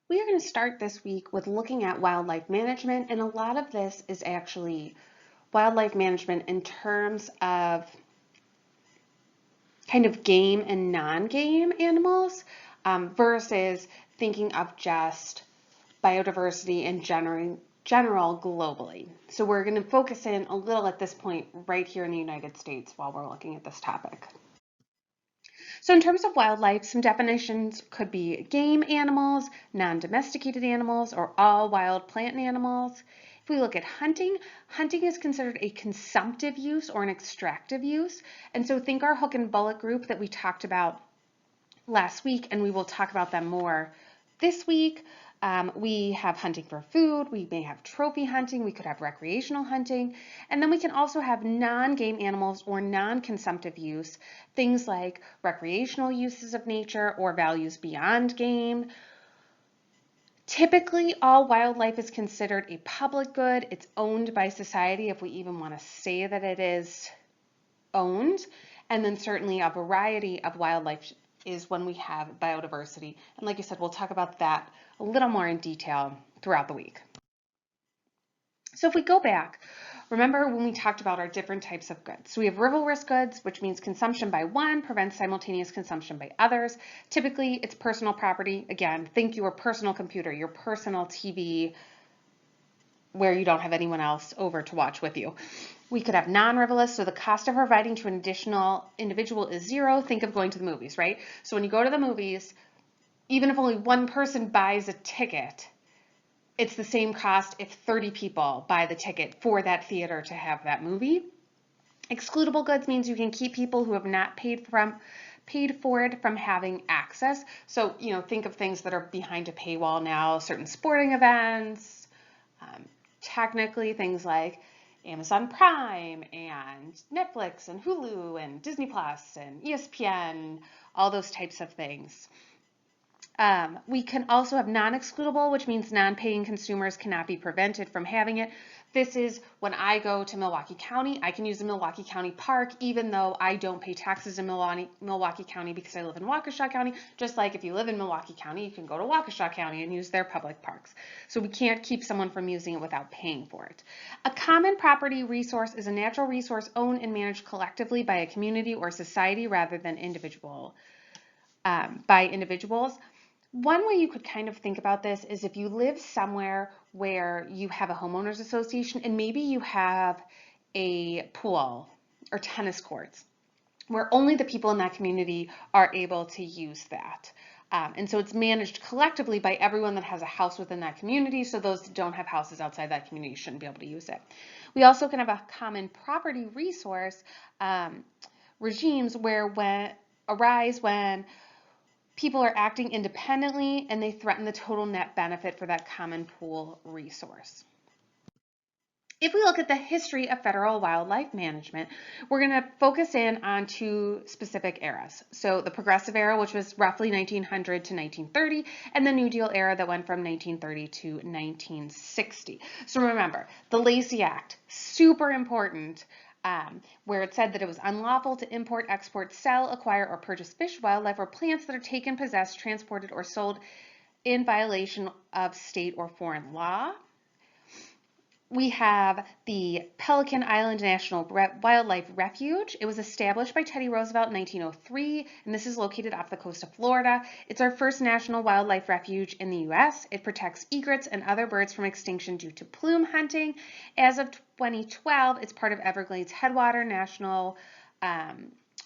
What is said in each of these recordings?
We are going to start this week with looking at wildlife management, and a lot of this is actually wildlife management in terms of kind of game and non-game animals versus thinking of just biodiversity in general globally. So we're going to focus in a little at this point right here in the United States while we're looking at this topic. So in terms of wildlife, some definitions could be game animals, non-domesticated animals, or all wild plant animals. If we look at hunting, hunting is considered a consumptive use or an extractive use. And so think our hook and bullet group that we talked about last week, and we will talk about them more this week. We have hunting for food, we may have trophy hunting, we could have recreational hunting, and then we can also have non-game animals or non-consumptive use, things like recreational uses of nature or values beyond game. Typically, all wildlife is considered a public good. It's owned by society, if we even want to say that it is owned. And then certainly a variety of wildlife is when we have biodiversity. And like I said, we'll talk about that a little more in detail throughout the week. So if we go back, remember when we talked about our different types of goods. So we have rivalrous goods, which means consumption by one prevents simultaneous consumption by others. Typically, it's personal property. Again, think your personal computer, your personal TV, where you don't have anyone else over to watch with you. We could have non-rivalrous, so the cost of providing to an additional individual is zero. Think of going to the movies, right? So when you go to the movies, even if only one person buys a ticket, it's the same cost if 30 people buy the ticket for that theater to have that movie. Excludable goods means you can keep people who have not paid for it from having access. So, think of things that are behind a paywall now, certain sporting events, technically things like Amazon Prime and Netflix and Hulu and Disney Plus and ESPN, all those types of things. We can also have non-excludable, which means non-paying consumers cannot be prevented from having it. This is when I go to Milwaukee County, I can use the Milwaukee County Park, even though I don't pay taxes in Milwaukee County because I live in Waukesha County. Just like if you live in Milwaukee County, you can go to Waukesha County and use their public parks. So we can't keep someone from using it without paying for it. A common property resource is a natural resource owned and managed collectively by a community or society rather than by individuals. One way you could kind of think about this is if you live somewhere where you have a homeowners association and maybe you have a pool or tennis courts where only the people in that community are able to use that. And so it's managed collectively by everyone that has a house within that community, so those that don't have houses outside that community shouldn't be able to use it. We also can have a common property resource regimes arise when people are acting independently and they threaten the total net benefit for that common pool resource. If we look at the history of federal wildlife management, we're going to focus in on two specific eras. So the Progressive Era, which was roughly 1900 to 1930, and the New Deal era that went from 1930 to 1960. So remember, the Lacey Act, super important, where it said that it was unlawful to import, export, sell, acquire, or purchase fish, wildlife, or plants that are taken, possessed, transported, or sold in violation of state or foreign law. We have the Pelican Island National Wildlife Refuge. It was established by Teddy Roosevelt in 1903, and this is located off the coast of Florida. It's our first national wildlife refuge in the U.S. It protects egrets and other birds from extinction due to plume hunting. As of 2012, it's part of Everglades Headwater National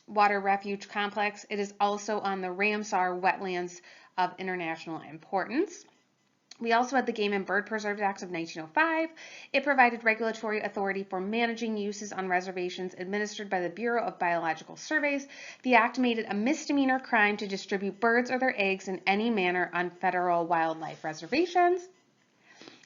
Water Refuge Complex. It is also on the Ramsar Wetlands of International Importance. We also had the Game and Bird Preserves Act of 1905. It provided regulatory authority for managing uses on reservations administered by the Bureau of Biological Surveys. The act made it a misdemeanor crime to distribute birds or their eggs in any manner on federal wildlife reservations.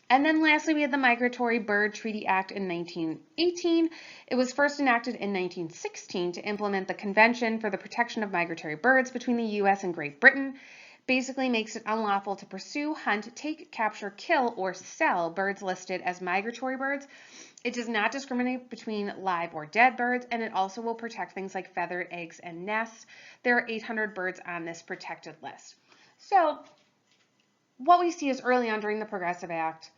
And then lastly, we had the Migratory Bird Treaty Act in 1918. It was first enacted in 1916 to implement the Convention for the Protection of Migratory Birds between the U.S. and Great Britain. Basically makes it unlawful to pursue, hunt, take, capture, kill, or sell birds listed as migratory birds. It does not discriminate between live or dead birds, and it also will protect things like feathered eggs and nests. There are 800 birds on this protected list. So what we see is early on during the Progressive Act,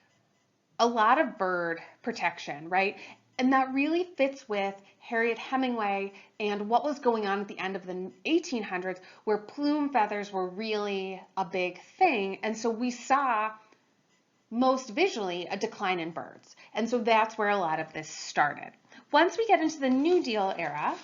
a lot of bird protection, right? And that really fits with Harriet Hemingway and what was going on at the end of the 1800s, where plume feathers were really a big thing. And so we saw most visually a decline in birds. And so that's where a lot of this started. Once we get into the New Deal era,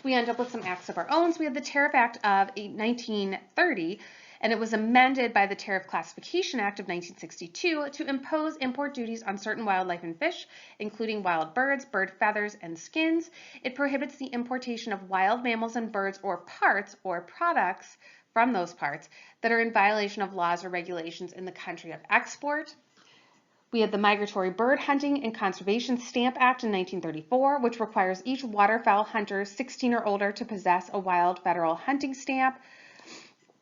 we end up with some acts of our own. So we had the Tariff Act of 1930, and it was amended by the Tariff Classification Act of 1962 to impose import duties on certain wildlife and fish, including wild birds, bird feathers, and skins. It prohibits the importation of wild mammals and birds or parts or products from those parts that are in violation of laws or regulations in the country of export. We had the Migratory Bird Hunting and Conservation Stamp Act in 1934, which requires each waterfowl hunter 16 or older to possess a wild federal hunting stamp.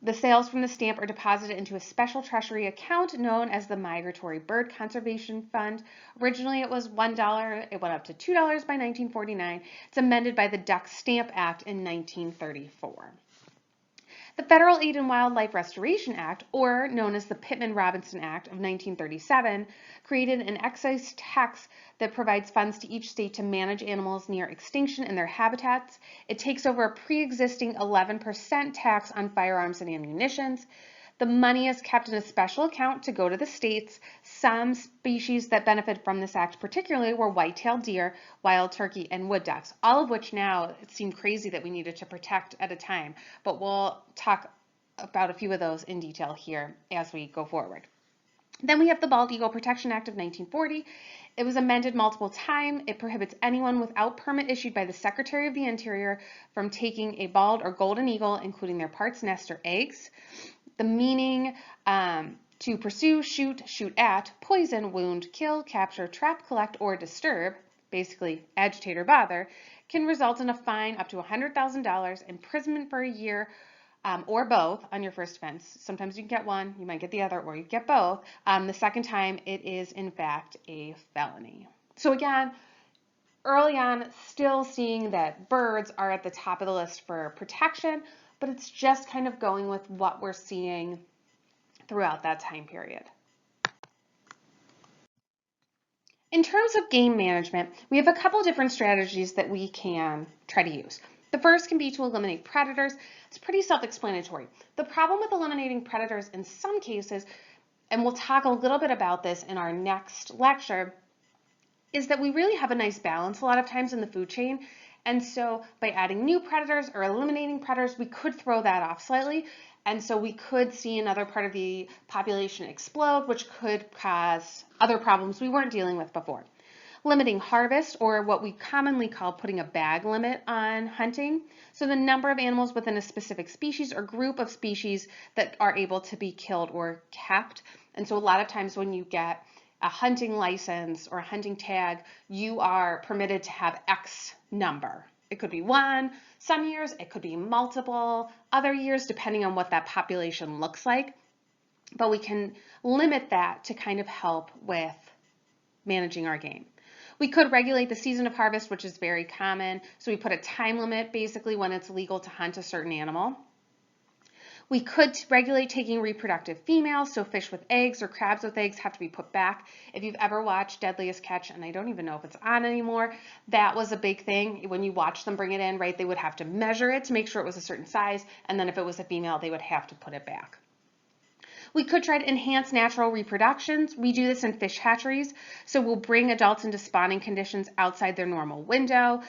The sales from the stamp are deposited into a special treasury account known as the Migratory Bird Conservation Fund. Originally it was $1, it went up to $2 by 1949. It's amended by the Duck Stamp Act in 1934. The Federal Aid and Wildlife Restoration Act, or known as the Pittman-Robertson Act of 1937, created an excise tax that provides funds to each state to manage animals near extinction in their habitats. It takes over a pre-existing 11% tax on firearms and ammunitions. The money is kept in a special account to go to the states. Some species that benefit from this act particularly were white-tailed deer, wild turkey, and wood ducks, all of which now it seemed crazy that we needed to protect at a time, but we'll talk about a few of those in detail here as we go forward. Then we have the Bald Eagle Protection Act of 1940. It was amended multiple times. It prohibits anyone without permit issued by the Secretary of the Interior from taking a bald or golden eagle, including their parts, nest, or eggs. The meaning to pursue, shoot at, poison, wound, kill, capture, trap, collect, or disturb, basically agitate or bother, can result in a fine up to $100,000, imprisonment for a year, or both on your first offense. Sometimes you can get one, you might get the other, or you get both. The second time, it is in fact a felony. So again, early on, still seeing that birds are at the top of the list for protection, but it's just kind of going with what we're seeing throughout that time period. In terms of game management, we have a couple different strategies that we can try to use. The first can be to eliminate predators. It's pretty self-explanatory. The problem with eliminating predators in some cases, and we'll talk a little bit about this in our next lecture, is that we really have a nice balance a lot of times in the food chain. And so by adding new predators or eliminating predators, we could throw that off slightly. And so we could see another part of the population explode, which could cause other problems we weren't dealing with before. Limiting harvest, or what we commonly call putting a bag limit on hunting. So the number of animals within a specific species or group of species that are able to be killed or kept. And so a lot of times when you get a hunting license or a hunting tag, you are permitted to have X number. It could be one, some years, it could be multiple, other years, depending on what that population looks like. But we can limit that to kind of help with managing our game. We could regulate the season of harvest, which is very common. So we put a time limit basically when it's legal to hunt a certain animal. We could regulate taking reproductive females, so fish with eggs or crabs with eggs have to be put back. If you've ever watched Deadliest Catch, and I don't even know if it's on anymore, that was a big thing. When you watch them bring it in, right, they would have to measure it to make sure it was a certain size, and then if it was a female, they would have to put it back. We could try to enhance natural reproductions. We do this in fish hatcheries, so we'll bring adults into spawning conditions outside their normal window.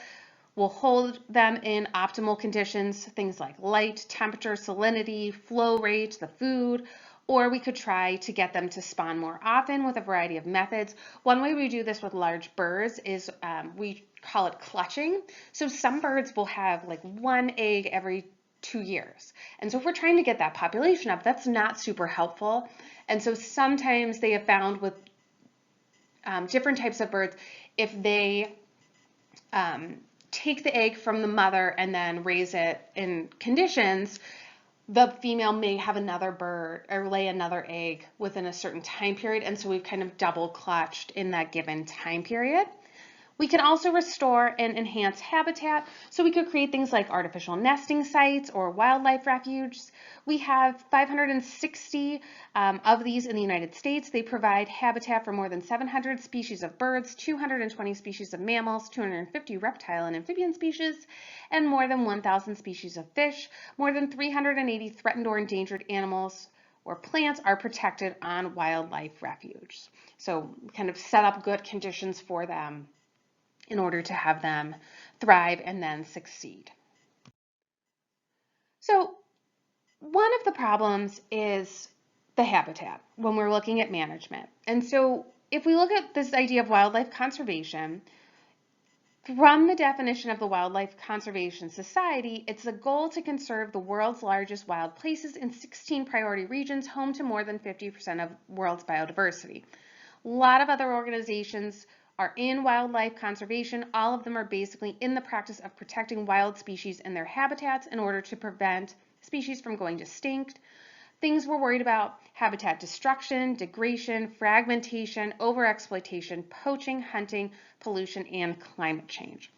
We'll hold them in optimal conditions, things like light, temperature, salinity, flow rate, the food, or we could try to get them to spawn more often with a variety of methods. One way we do this with large birds is we call it clutching. So some birds will have like one egg every 2 years. And so if we're trying to get that population up, that's not super helpful. And so sometimes they have found with different types of birds, if they take the egg from the mother and then raise it in conditions, the female may have another bird or lay another egg within a certain time period. And so we've kind of double clutched in that given time period. We can also restore and enhance habitat, so we could create things like artificial nesting sites or wildlife refuges. We have 560 of these in the United States. They provide habitat for more than 700 species of birds, 220 species of mammals, 250 reptile and amphibian species, and more than 1,000 species of fish. More than 380 threatened or endangered animals or plants are protected on wildlife refuges. So kind of set up good conditions for them in order to have them thrive and then succeed. So one of the problems is the habitat when we're looking at management. And so if we look at this idea of wildlife conservation, from the definition of the Wildlife Conservation Society, it's a goal to conserve the world's largest wild places in 16 priority regions, home to more than 50% of world's biodiversity. A lot of other organizations are in wildlife conservation. All of them are basically in the practice of protecting wild species and their habitats in order to prevent species from going extinct. Things we're worried about: habitat destruction, degradation, fragmentation, overexploitation, poaching, hunting, pollution, and climate change.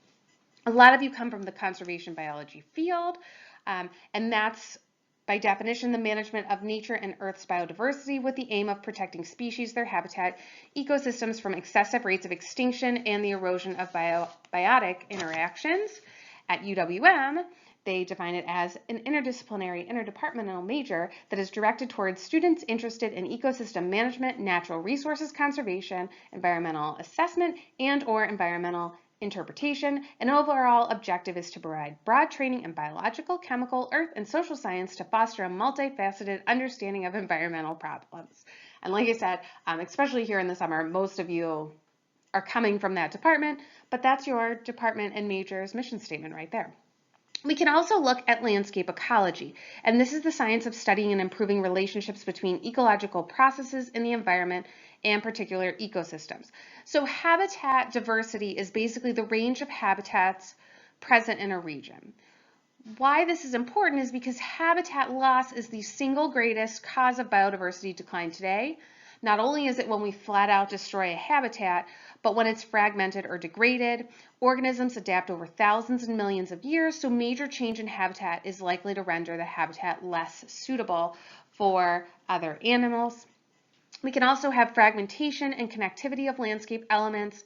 A lot of you come from the conservation biology field, and that's by definition the management of nature and Earth's biodiversity with the aim of protecting species, their habitat, ecosystems from excessive rates of extinction and the erosion of biotic interactions. At UWM, they define it as an interdisciplinary, interdepartmental major that is directed towards students interested in ecosystem management, natural resources conservation, environmental assessment, and/or environmental interpretation. An overall objective is to provide broad training in biological, chemical, earth, and social science to foster a multifaceted understanding of environmental problems. And like I said, especially here in the summer, most of you are coming from that department, but that's your department and major's mission statement right there. We can also look at landscape ecology, and this is the science of studying and improving relationships between ecological processes in the environment and particular ecosystems. So habitat diversity is basically the range of habitats present in a region. Why this is important is because habitat loss is the single greatest cause of biodiversity decline today. Not only is it when we flat out destroy a habitat, but when it's fragmented or degraded. Organisms adapt over thousands and millions of years, so major change in habitat is likely to render the habitat less suitable for other animals. We can also have fragmentation and connectivity of landscape elements.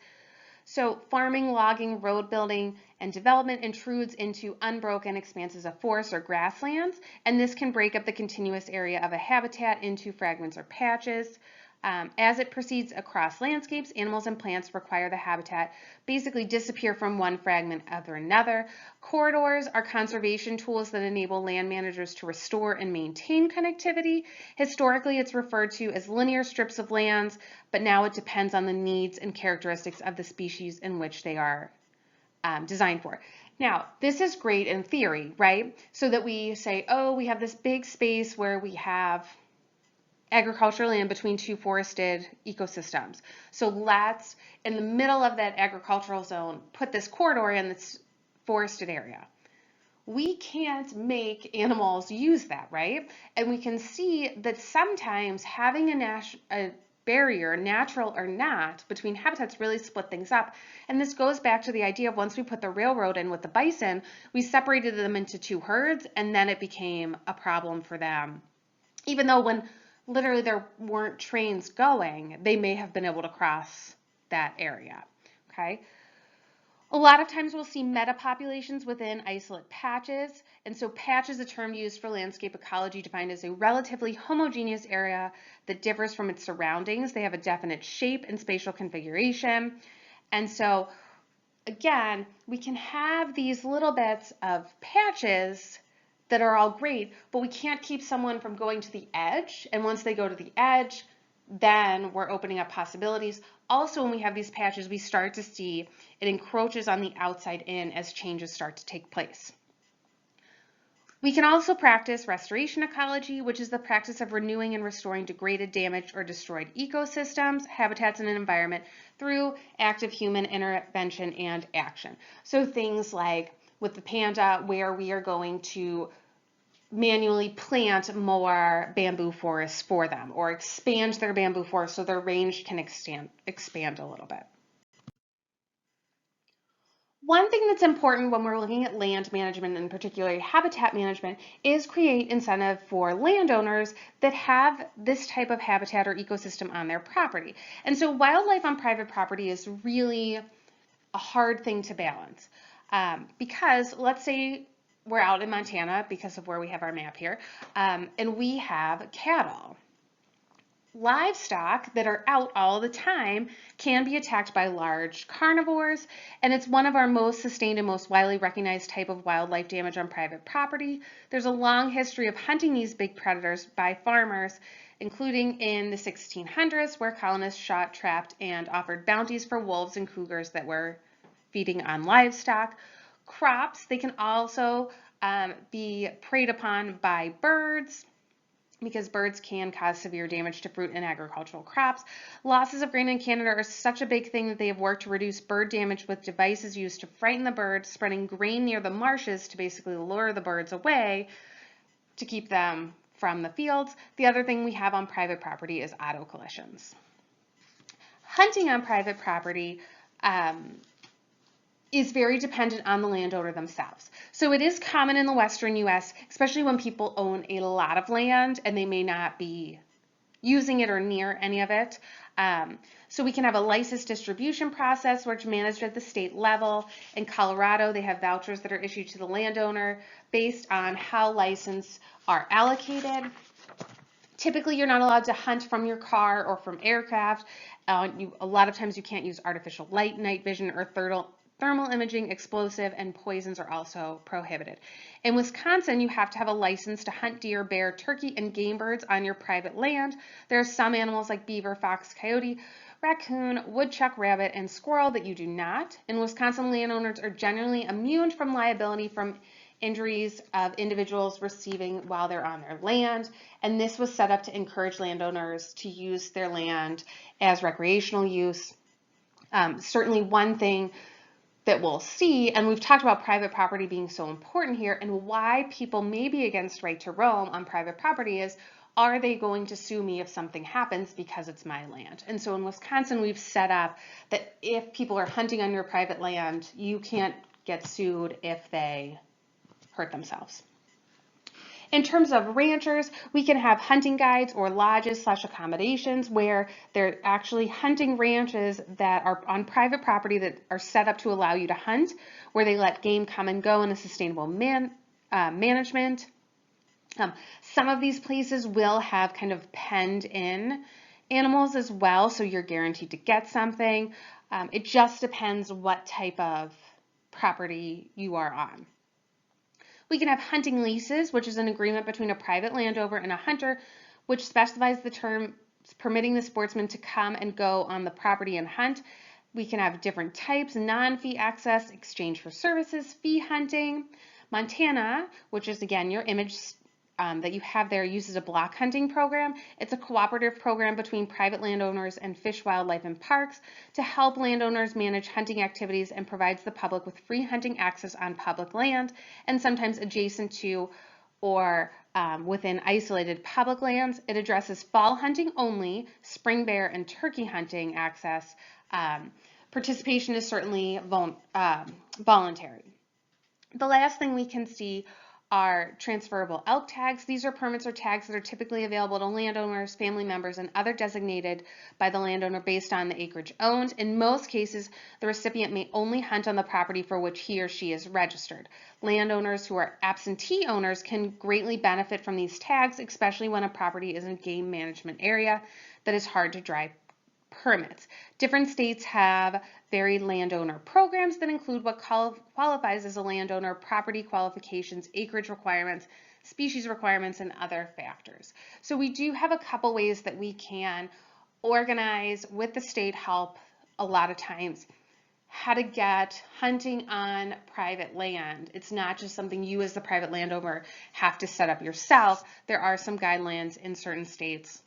So farming, logging, road building, and development intrudes into unbroken expanses of forest or grasslands, and this can break up the continuous area of a habitat into fragments or patches. As it proceeds across landscapes, animals and plants require the habitat basically disappear from one fragment after another. Corridors are conservation tools that enable land managers to restore and maintain connectivity. Historically, it's referred to as linear strips of lands, but now it depends on the needs and characteristics of the species in which they are designed for. Now, this is great in theory, right? So that we say, oh, we have this big space where we have agricultural land between two forested ecosystems. So let's, in the middle of that agricultural zone, put this corridor in this forested area. We can't make animals use that, right? And we can see that sometimes having a barrier, natural or not, between habitats really split things up. And this goes back to the idea of once we put the railroad in with the bison, we separated them into two herds, and then it became a problem for them. Even though when literally there weren't trains going, they may have been able to cross that area, okay? A lot of times we'll see metapopulations within isolate patches, and so patch is a term used for landscape ecology defined as a relatively homogeneous area that differs from its surroundings. They have a definite shape and spatial configuration, and so again, we can have these little bits of patches that are all great, but we can't keep someone from going to the edge. And once they go to the edge, then we're opening up possibilities. Also, when we have these patches, we start to see it encroaches on the outside in as changes start to take place. We can also practice restoration ecology, which is the practice of renewing and restoring degraded, damaged, or destroyed ecosystems, habitats, and an environment through active human intervention and action. So things like with the panda, where we are going to manually plant more bamboo forests for them or expand their bamboo forest so their range can expand a little bit. One thing that's important when we're looking at land management, and particularly habitat management, is create incentive for landowners that have this type of habitat or ecosystem on their property. And so wildlife on private property is really a hard thing to balance, because let's say we're out in Montana because of where we have our map here, and we have cattle. Livestock that are out all the time can be attacked by large carnivores, and it's one of our most sustained and most widely recognized type of wildlife damage on private property. There's a long history of hunting these big predators by farmers, including in the 1600s, where colonists shot, trapped, and offered bounties for wolves and cougars that were feeding on livestock. Crops, they can also be preyed upon by birds, because birds can cause severe damage to fruit and agricultural crops. Losses of grain in Canada are such a big thing that they have worked to reduce bird damage with devices used to frighten the birds, spreading grain near the marshes to basically lure the birds away to keep them from the fields. The other thing we have on private property is auto collisions. Hunting on private property is very dependent on the landowner themselves. So it is common in the Western US, especially when people own a lot of land and they may not be using it or near any of it. So we can have a license distribution process which is managed at the state level. In Colorado, they have vouchers that are issued to the landowner based on how licenses are allocated. Typically, you're not allowed to hunt from your car or from aircraft. A lot of times you can't use artificial light, night vision, or thermal imaging. Explosive and poisons are also prohibited. In Wisconsin, you have to have a license to hunt deer, bear, turkey, and game birds on your private land. There are some animals like beaver, fox, coyote, raccoon, woodchuck, rabbit, and squirrel that you do not. In Wisconsin, landowners are generally immune from liability from injuries of individuals receiving while they're on their land, and this was set up to encourage landowners to use their land as recreational use. Certainly one thing that we'll see, and we've talked about private property being so important here and why people may be against right to roam on private property is, are they going to sue me if something happens because it's my land? And so in Wisconsin, we've set up that if people are hunting on your private land, you can't get sued if they hurt themselves. In terms of ranchers, we can have hunting guides or lodges / accommodations where they're actually hunting ranches that are on private property that are set up to allow you to hunt, where they let game come and go in a sustainable management. Some of these places will have kind of penned in animals as well, so you're guaranteed to get something. It just depends what type of property you are on. We can have hunting leases, which is an agreement between a private landowner and a hunter, which specifies the terms permitting the sportsman to come and go on the property and hunt. We can have different types: non-fee access, exchange for services, fee hunting. Montana, which is again your image that you have there, uses a block hunting program. It's a cooperative program between private landowners and Fish, Wildlife, and Parks to help landowners manage hunting activities and provides the public with free hunting access on public land and sometimes adjacent to or within isolated public lands. It addresses fall hunting only, spring bear and turkey hunting access. Participation is certainly voluntary. The last thing we can see are transferable elk tags. These are permits or tags that are typically available to landowners, family members, and other designated by the landowner based on the acreage owned. In most cases, the recipient may only hunt on the property for which he or she is registered. Landowners who are absentee owners can greatly benefit from these tags, especially when a property is in a game management area that is hard to drive permits. Different states have varied landowner programs that include what qualifies as a landowner, property qualifications, acreage requirements, species requirements, and other factors. So we do have a couple ways that we can organize with the state help a lot of times how to get hunting on private land. It's not just something you as the private landowner have to set up yourself. There are some guidelines in certain states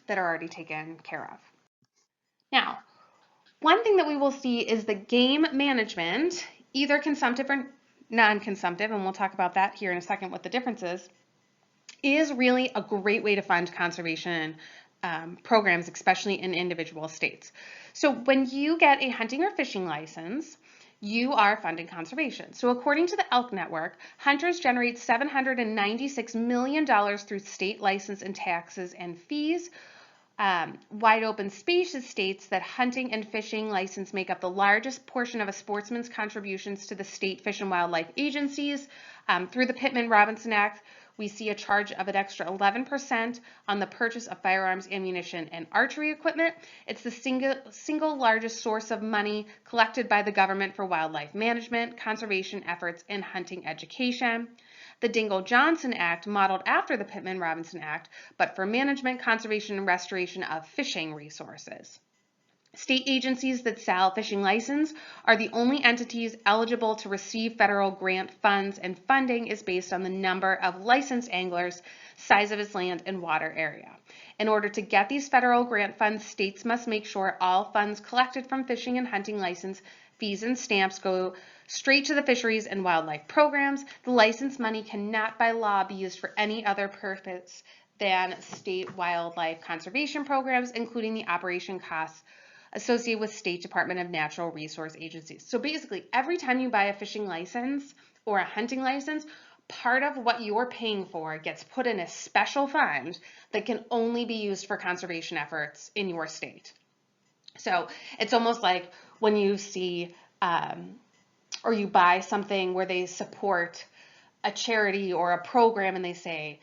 that are already taken care of. Now, one thing that we will see is the game management, either consumptive or non-consumptive, and we'll talk about that here in a second, what the difference is really a great way to fund conservation programs, especially in individual states. So when you get a hunting or fishing license, you are funding conservation. So according to the Elk Network, hunters generate $796 million through state license and taxes and fees. Wide Open Spaces states that hunting and fishing license make up the largest portion of a sportsman's contributions to the state fish and wildlife agencies. Through the Pittman-Robertson Act, we see a charge of an extra 11% on the purchase of firearms, ammunition, and archery equipment. It's the single largest source of money collected by the government for wildlife management, conservation efforts, and hunting education. The Dingell-Johnson Act modeled after the Pittman-Robertson Act, but for management, conservation, and restoration of fishing resources. State agencies that sell fishing license are the only entities eligible to receive federal grant funds, and funding is based on the number of licensed anglers, size of its land and water area. In order to get these federal grant funds, states must make sure all funds collected from fishing and hunting license fees and stamps go straight to the fisheries and wildlife programs. The license money cannot by law be used for any other purpose than state wildlife conservation programs, including the operation costs associated with State Department of Natural Resource agencies. So basically, every time you buy a fishing license or a hunting license, part of what you're paying for gets put in a special fund that can only be used for conservation efforts in your state. So it's almost like when you see or you buy something where they support a charity or a program and they say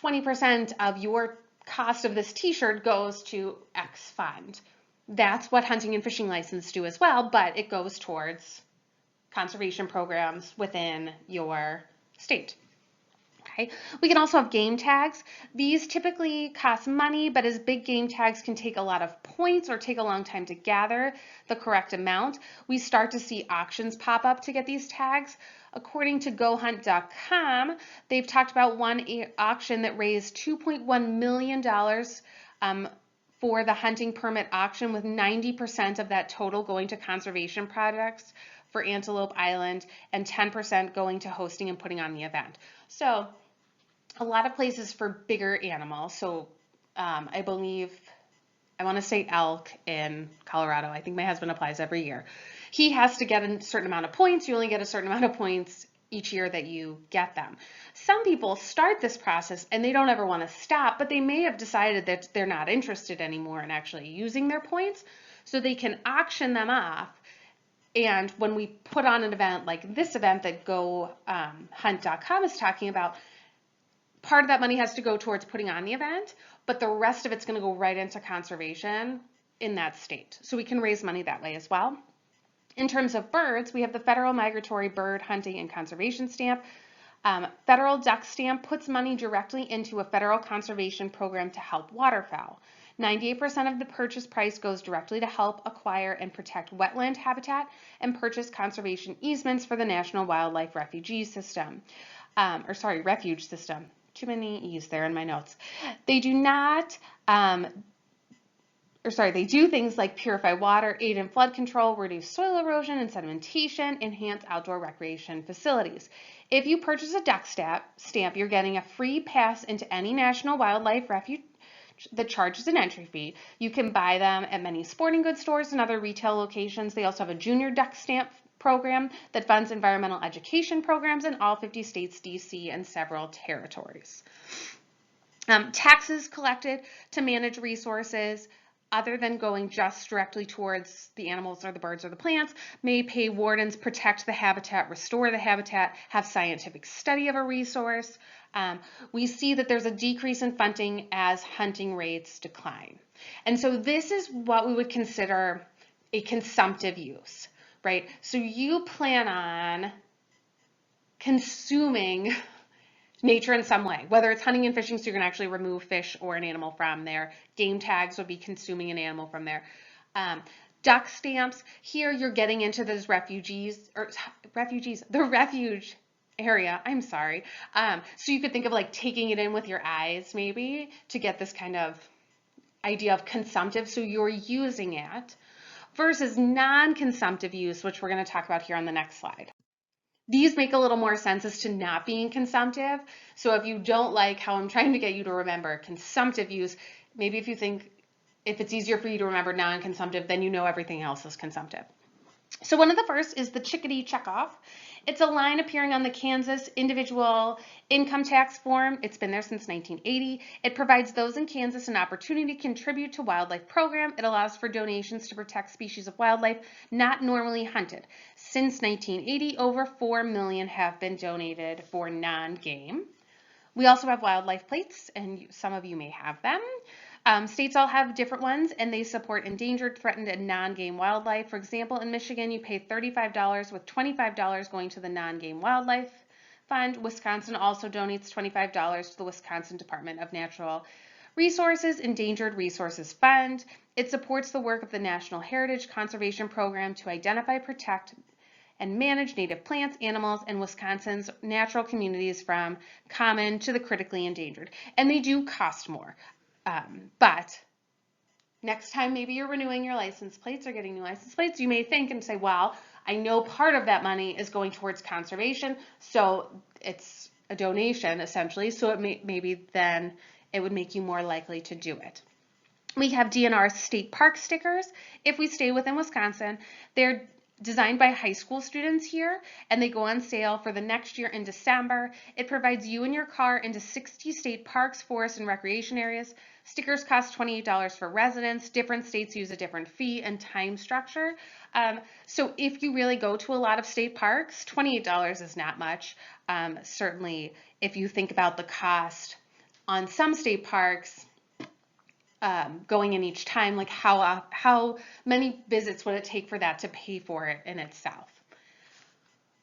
20% of your cost of this t-shirt goes to X fund. That's what hunting and fishing license do as well, but it goes towards conservation programs within your state. Okay. We can also have game tags. These typically cost money, but as big game tags can take a lot of points or take a long time to gather the correct amount, we start to see auctions pop up to get these tags. According to GoHunt.com, they've talked about one auction that raised $2.1 million for the hunting permit auction, with 90% of that total going to conservation projects for Antelope Island and 10% going to hosting and putting on the event. So a lot of places for bigger animals. So I believe, I want to say elk in Colorado. I think my husband applies every year. He has to get a certain amount of points. You only get a certain amount of points each year that you get them. Some people start this process and they don't ever want to stop, but they may have decided that they're not interested anymore in actually using their points, so they can auction them off. And when we put on an event like this event that GoHunt.com is talking about, part of that money has to go towards putting on the event, but the rest of it's going to go right into conservation in that state. So we can raise money that way as well. In terms of birds, we have the Federal Migratory Bird Hunting and Conservation Stamp. Federal Duck Stamp puts money directly into a federal conservation program to help waterfowl. 98% of the purchase price goes directly to help acquire and protect wetland habitat and purchase conservation easements for the National Wildlife Refuge System. Refuge System. Too many E's there in my notes. They do not, they do things like purify water, aid in flood control, reduce soil erosion and sedimentation, enhance outdoor recreation facilities. If you purchase a duck stamp, you're getting a free pass into any National Wildlife Refuge that charges an entry fee. You can buy them at many sporting goods stores and other retail locations. They also have a junior duck stamp program that funds environmental education programs in all 50 states, DC, and several territories. Taxes collected to manage resources other than going just directly towards the animals or the birds or the plants may pay wardens, protect the habitat, restore the habitat, have scientific study of a resource. We see that there's a decrease in funding as hunting rates decline. And so this is what we would consider a consumptive use, right? So you plan on consuming nature in some way, whether it's hunting and fishing, so you're going to actually remove fish or an animal from there. Game tags would be consuming an animal from there. Duck stamps, here you're getting into those the refuge area, I'm sorry. So you could think of like taking it in with your eyes maybe to get this kind of idea of consumptive, so you're using it, versus non-consumptive use, which we're going to talk about here on the next slide. These make a little more sense as to not being consumptive. So if you don't like how I'm trying to get you to remember consumptive use, maybe if you think if it's easier for you to remember non-consumptive, then you know everything else is consumptive. So one of the first is the Chickadee Checkoff. It's a line appearing on the Kansas individual income tax form. It's been there since 1980. It provides those in Kansas an opportunity to contribute to wildlife program. It allows for donations to protect species of wildlife not normally hunted. Since 1980, over 4 million have been donated for non-game. We also have wildlife plates, and some of you may have them. States all have different ones, and they support endangered, threatened, and non-game wildlife. For example, in Michigan, you pay $35 with $25 going to the non-game wildlife fund. Wisconsin also donates $25 to the Wisconsin Department of Natural Resources Endangered Resources Fund. It supports the work of the National Heritage Conservation Program to identify, protect, and manage native plants, animals, and Wisconsin's natural communities from common to the critically endangered. And they do cost more. But next time maybe you're renewing your license plates or getting new license plates, you may think and say, well, I know part of that money is going towards conservation, so it's a donation essentially, so maybe then it would make you more likely to do it. We have DNR state park stickers. If we stay within Wisconsin, they're designed by high school students here, and they go on sale for the next year in December. It provides you and your car into 60 state parks, forests, and recreation areas. Stickers cost $28 for residents. Different states use a different fee and time structure. So if you really go to a lot of state parks, $28 is not much. Certainly, if you think about the cost on some state parks, going in each time, like how many visits would it take for that to pay for it in itself?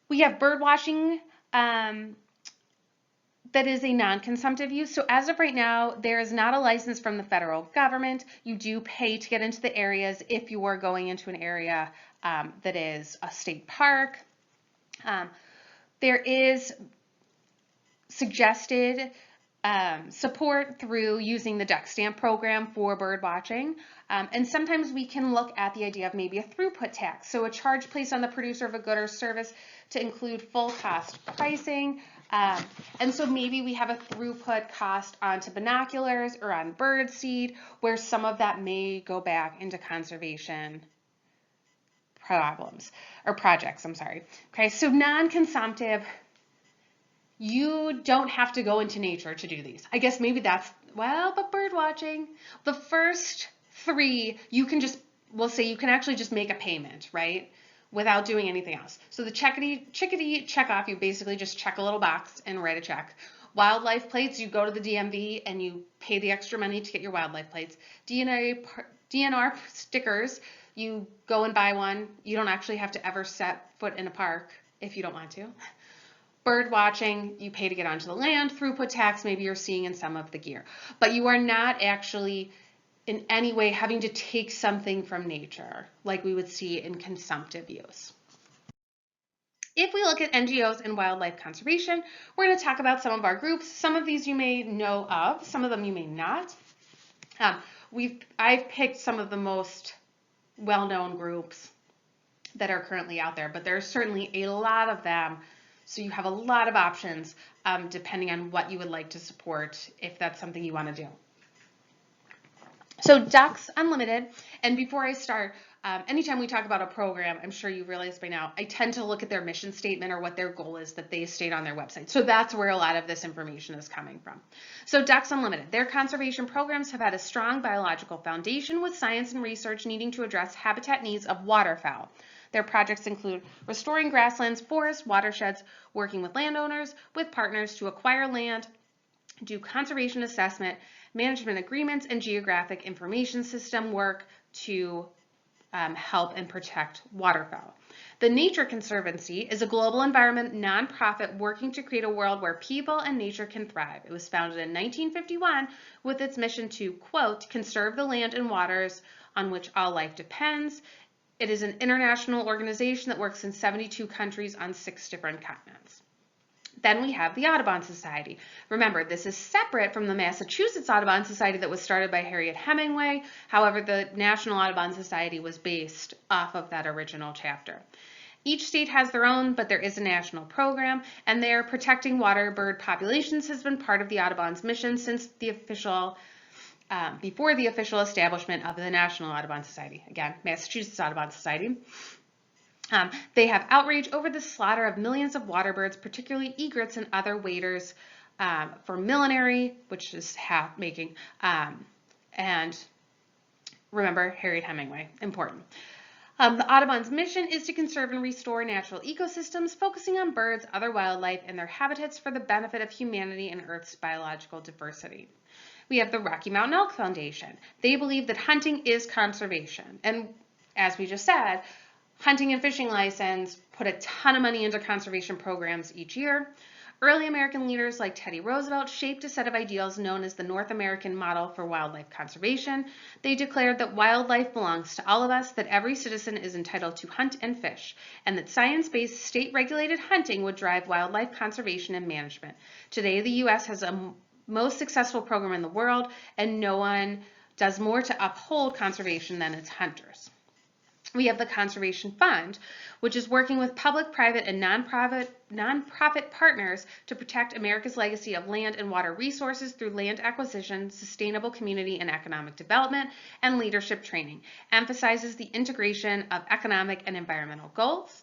We have bird watching that is a non-consumptive use. So as of right now, there is not a license from the federal government. You do pay to get into the areas if you are going into an area that is a state park. There is suggested support through using the duck stamp program for bird watching. And sometimes we can look at the idea of maybe a throughput tax. So a charge placed on the producer of a good or service to include full cost pricing. And so maybe we have a throughput cost onto binoculars or on bird seed, where some of that may go back into conservation problems or projects, I'm sorry. Okay, so non-consumptive, you don't have to go into nature to do these. I guess maybe that's, well, but bird watching, the first three, you can just, we'll say you can actually just make a payment, right? Without doing anything else. So the Chickadee check off, you basically just check a little box and write a check. Wildlife plates, you go to the DMV and you pay the extra money to get your wildlife plates. DNR stickers, you go and buy one. You don't actually have to ever set foot in a park if you don't want to. Bird watching, you pay to get onto the land. Throughput tax, maybe you're seeing in some of the gear. But you are not actually in any way having to take something from nature like we would see in consumptive use. If we look at NGOs and wildlife conservation, we're going to talk about some of our groups. Some of these you may know of, some of them you may not. I've picked some of the most well-known groups that are currently out there, but there's certainly a lot of them. So you have a lot of options depending on what you would like to support if that's something you want to do. So Ducks Unlimited, and before I start, anytime we talk about a program, I'm sure you realize by now, I tend to look at their mission statement or what their goal is that they state on their website. So that's where a lot of this information is coming from. So Ducks Unlimited, their conservation programs have had a strong biological foundation with science and research needing to address habitat needs of waterfowl. Their projects include restoring grasslands, forests, watersheds, working with landowners, with partners to acquire land, do conservation assessment, management agreements, and geographic information system work to help and protect waterfowl. The Nature Conservancy is a global environment nonprofit working to create a world where people and nature can thrive. It was founded in 1951 with its mission to, quote, conserve the land and waters on which all life depends. It is an international organization that works in 72 countries on 6 different continents. Then we have the Audubon Society. Remember, this is separate from the Massachusetts Audubon Society that was started by Harriet Hemingway. However, the National Audubon Society was based off of that original chapter. Each state has their own, but there is a national program, and their protecting water bird populations has been part of the Audubon's mission since the official before the official establishment of the National Audubon Society. Again, Massachusetts Audubon Society. They have outrage over the slaughter of millions of water birds, particularly egrets and other waders, for millinery, which is hat making, and remember Harriet Hemingway, important. The Audubon's mission is to conserve and restore natural ecosystems, focusing on birds, other wildlife, and their habitats for the benefit of humanity and Earth's biological diversity. We have the Rocky Mountain Elk Foundation. They believe that hunting is conservation. And as we just said, hunting and fishing license put a ton of money into conservation programs each year. Early American leaders like Teddy Roosevelt shaped a set of ideals known as the North American Model for Wildlife Conservation. They declared that wildlife belongs to all of us, that every citizen is entitled to hunt and fish, and that science-based state-regulated hunting would drive wildlife conservation and management. Today, the U.S. has a most successful program in the world, and no one does more to uphold conservation than its hunters. We have the Conservation Fund, which is working with public, private, and nonprofit partners to protect America's legacy of land and water resources through land acquisition, sustainable community and economic development, and leadership training. Emphasizes the integration of economic and environmental goals.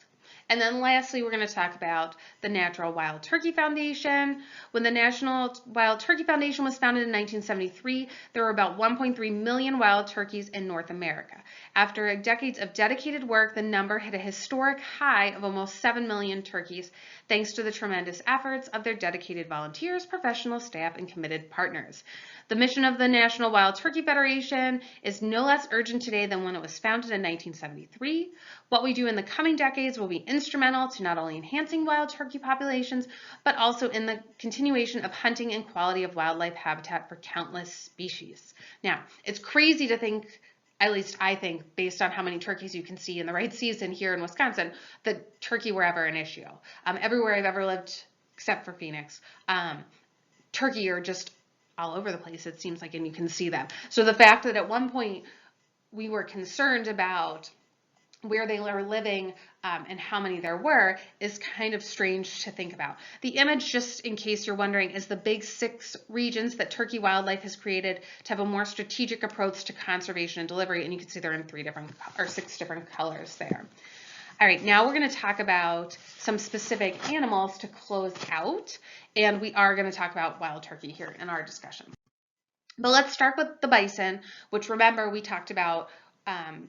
And then lastly, we're going to talk about the Natural Wild Turkey Foundation. When the National Wild Turkey Foundation was founded in 1973, there were about 1.3 million wild turkeys in North America. After decades of dedicated work, the number hit a historic high of almost 7 million turkeys, thanks to the tremendous efforts of their dedicated volunteers, professional staff, and committed partners. The mission of the National Wild Turkey Federation is no less urgent today than when it was founded in 1973. What we do in the coming decades will be instrumental to not only enhancing wild turkey populations, but also in the continuation of hunting and quality of wildlife habitat for countless species. Now, it's crazy to think, at least I think, based on how many turkeys you can see in the right season here in Wisconsin, that turkey were ever an issue. Everywhere I've ever lived, except for Phoenix, turkey are just all over the place, it seems like, and you can see them. So the fact that at one point we were concerned about where they were living and how many there were is kind of strange to think about. The image, just in case you're wondering, is the big 6 regions that Turkey Wildlife has created to have a more strategic approach to conservation and delivery, and you can see they're in 6 different colors there. All right, now we're going to talk about some specific animals to close out, and we are going to talk about wild turkey here in our discussion. But let's start with the bison, which remember we talked about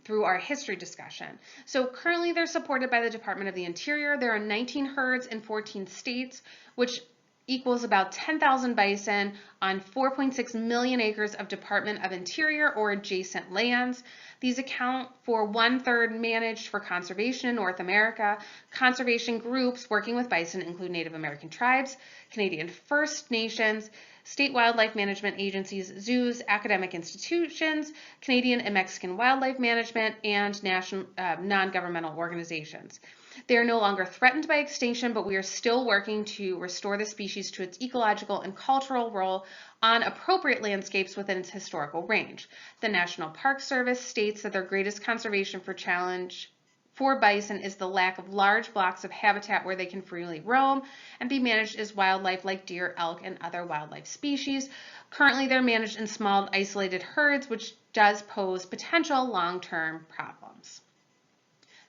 through our history discussion. So currently they're supported by the Department of the Interior. There are 19 herds in 14 states, which equals about 10,000 bison on 4.6 million acres of Department of Interior or adjacent lands. These account for 1/3 managed for conservation in North America. Conservation groups working with bison include Native American tribes, Canadian First Nations, state wildlife management agencies, zoos, academic institutions, Canadian and Mexican wildlife management, and national non-governmental organizations. They are no longer threatened by extinction, but we are still working to restore the species to its ecological and cultural role on appropriate landscapes within its historical range. The National Park Service states that their greatest conservation challenge for bison is the lack of large blocks of habitat where they can freely roam and be managed as wildlife like deer, elk, and other wildlife species. Currently, they're managed in small, isolated herds, which does pose potential long-term problems.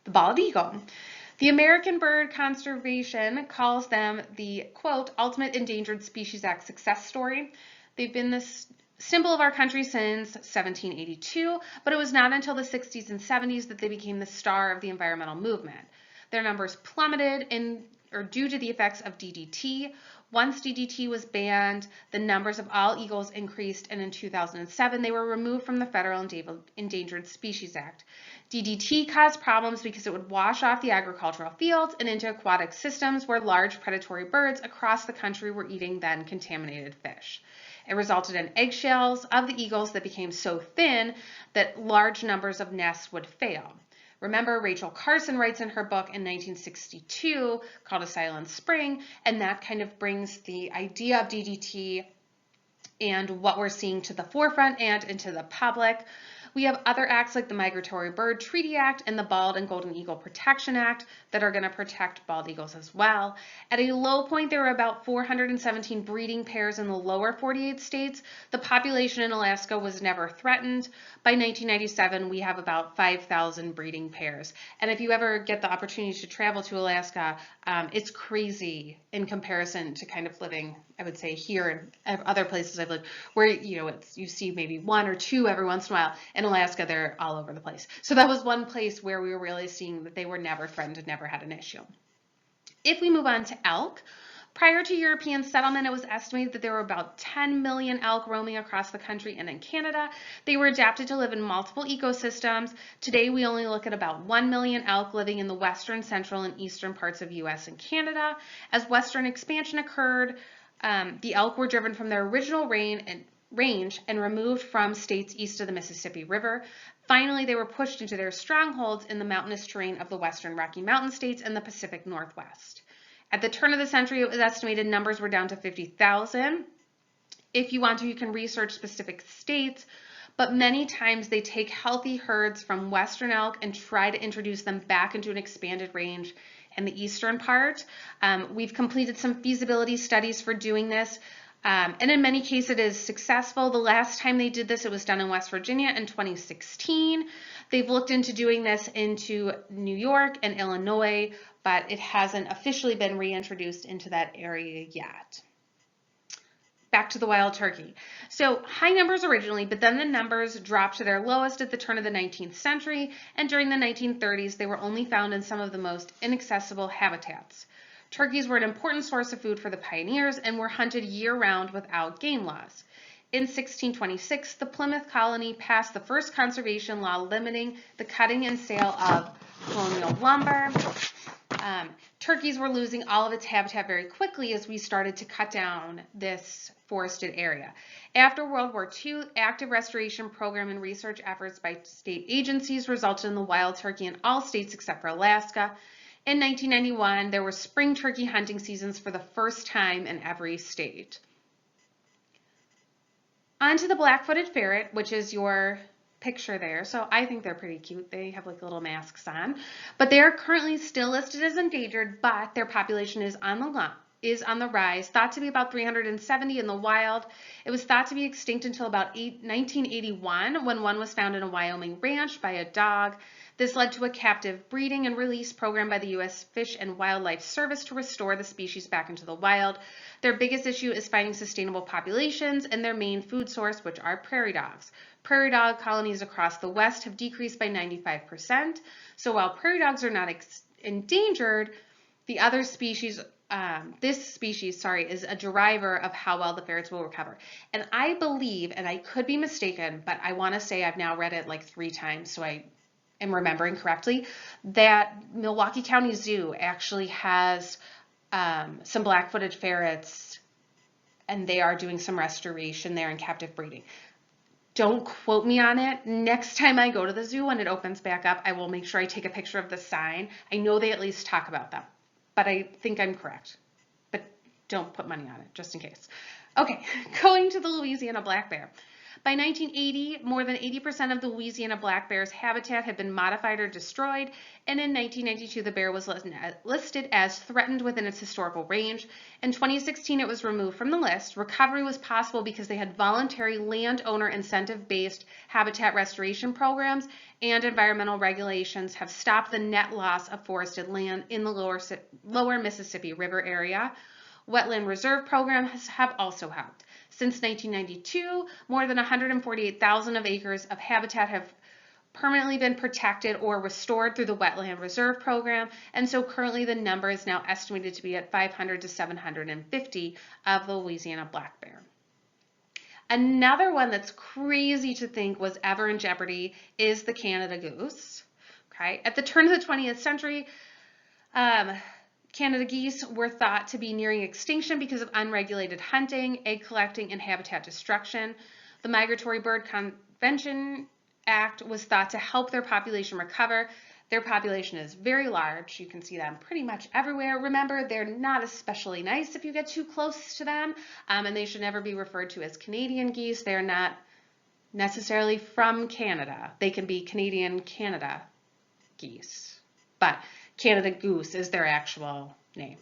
The bald eagle. The American Bird Conservation calls them the, quote, ultimate endangered species act success story. They've been this symbol of our country since 1782, but it was not until the 60s and 70s that they became the star of the environmental movement. Their numbers plummeted due to the effects of DDT. Once DDT was banned, the numbers of all eagles increased, and in 2007 they were removed from the Federal Endangered Species Act. DDT caused problems because it would wash off the agricultural fields and into aquatic systems where large predatory birds across the country were eating then contaminated fish. It resulted in eggshells of the eagles that became so thin that large numbers of nests would fail. Remember, Rachel Carson writes in her book in 1962 called A Silent Spring, and that kind of brings the idea of DDT and what we're seeing to the forefront and into the public. We have other acts like the Migratory Bird Treaty Act and the Bald and Golden Eagle Protection Act that are going to protect bald eagles as well. At a low point, there were about 417 breeding pairs in the lower 48 states. The population in Alaska was never threatened. By 1997, we have about 5,000 breeding pairs. And if you ever get the opportunity to travel to Alaska, it's crazy in comparison to kind of living, I would say, here and other places I've lived, where you see maybe one or two every once in a while. In Alaska, they're all over the place. So that was one place where we were really seeing that they were never threatened and never had an issue. If we move on to elk, prior to European settlement, it was estimated that there were about 10 million elk roaming across the country and in Canada. They were adapted to live in multiple ecosystems. Today, we only look at about 1 million elk living in the western, central, and eastern parts of US and Canada. As western expansion occurred, the elk were driven from their original range and removed from states east of the Mississippi River. Finally, they were pushed into their strongholds in the mountainous terrain of the western Rocky Mountain states and the Pacific Northwest. At the turn of the century, it was estimated numbers were down to 50,000. If you want to, you can research specific states, but many times they take healthy herds from western elk and try to introduce them back into an expanded range in the eastern part. We've completed some feasibility studies for doing this. And in many cases, it is successful. The last time they did this, it was done in West Virginia in 2016. They've looked into doing this into New York and Illinois, but it hasn't officially been reintroduced into that area yet. Back to the wild turkey. So high numbers originally, but then the numbers dropped to their lowest at the turn of the 19th century, and during the 1930s, they were only found in some of the most inaccessible habitats. Turkeys were an important source of food for the pioneers and were hunted year-round without game laws. In 1626, the Plymouth colony passed the first conservation law limiting the cutting and sale of colonial lumber. Turkeys were losing all of its habitat very quickly as we started to cut down this forested area. After World War II, active restoration program and research efforts by state agencies resulted in the wild turkey in all states except for Alaska. In 1991, there were spring turkey hunting seasons for the first time in every state. On to the black-footed ferret, which is your picture there. So I think they're pretty cute. They have like little masks on, but they are currently still listed as endangered, but their population is on the rise, thought to be about 370 in the wild. It was thought to be extinct until about 1981 when one was found in a Wyoming ranch by a dog. This led to a captive breeding and release program by the U.S. Fish and Wildlife Service to restore the species back into the wild. Their biggest issue is finding sustainable populations and their main food source, which are prairie dogs. Prairie dog colonies across the West have decreased by 95%. So while prairie dogs are not endangered, the other species, this species, is a driver of how well the ferrets will recover. And I believe, and I could be mistaken, but I want to say I've now read it like 3 times, so I am remembering correctly, that Milwaukee County Zoo actually has some black-footed ferrets, and they are doing some restoration there in captive breeding. Don't quote me on it. Next time I go to the zoo when it opens back up, I will make sure I take a picture of the sign. I know they at least talk about them, but I think I'm correct. But don't put money on it, just in case. Okay, going to the Louisiana black bear. By 1980, more than 80% of the Louisiana black bear's habitat had been modified or destroyed, and in 1992, the bear was listed as threatened within its historical range. In 2016, it was removed from the list. Recovery was possible because they had voluntary landowner incentive-based habitat restoration programs, and environmental regulations have stopped the net loss of forested land in the lower Mississippi River area. Wetland reserve programs have also helped. Since 1992, more than 148,000 acres of habitat have permanently been protected or restored through the Wetland Reserve Program, and so currently the number is now estimated to be at 500 to 750 of the Louisiana black bear. Another one that's crazy to think was ever in jeopardy is the Canada goose. Okay, at the turn of the 20th century, Canada geese were thought to be nearing extinction because of unregulated hunting, egg collecting, and habitat destruction. The Migratory Bird Convention Act was thought to help their population recover. Their population is very large. You can see them pretty much everywhere. Remember, they're not especially nice if you get too close to them, and they should never be referred to as Canadian geese. They're not necessarily from Canada. They can be Canadian Canada geese, but Canada goose is their actual name.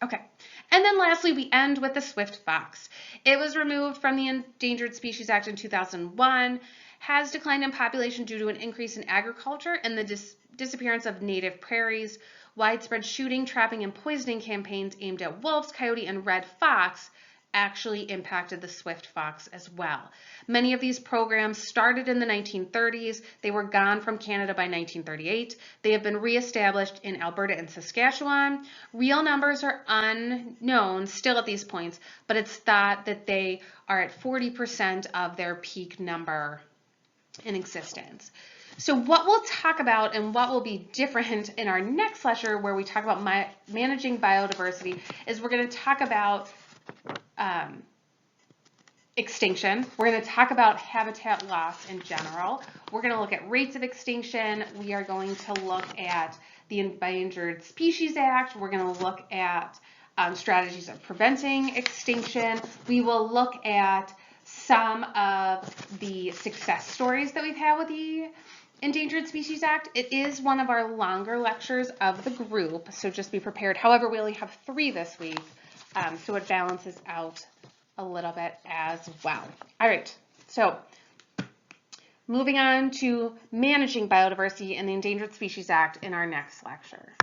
Okay, and then lastly, we end with the swift fox. It was removed from the Endangered Species Act in 2001, has declined in population due to an increase in agriculture and the disappearance of native prairies. Widespread shooting, trapping, and poisoning campaigns aimed at wolves, coyote, and red fox actually impacted the swift fox as well. Many of these programs started in the 1930s. They were gone from Canada by 1938. They have been reestablished in Alberta and Saskatchewan. Real numbers are unknown still at these points, but it's thought that they are at 40% of their peak number in existence. So what we'll talk about and what will be different in our next lecture, where we talk about managing biodiversity, is we're going to talk about extinction. We're going to talk about habitat loss in general. We're going to look at rates of extinction. We are going to look at the Endangered Species Act. We're going to look at strategies of preventing extinction. We will look at some of the success stories that we've had with the Endangered Species Act. It is one of our longer lectures of the group, so just be prepared. However, we only have 3 this week, so it balances out a little bit as well. All right, so moving on to managing biodiversity and the Endangered Species Act in our next lecture.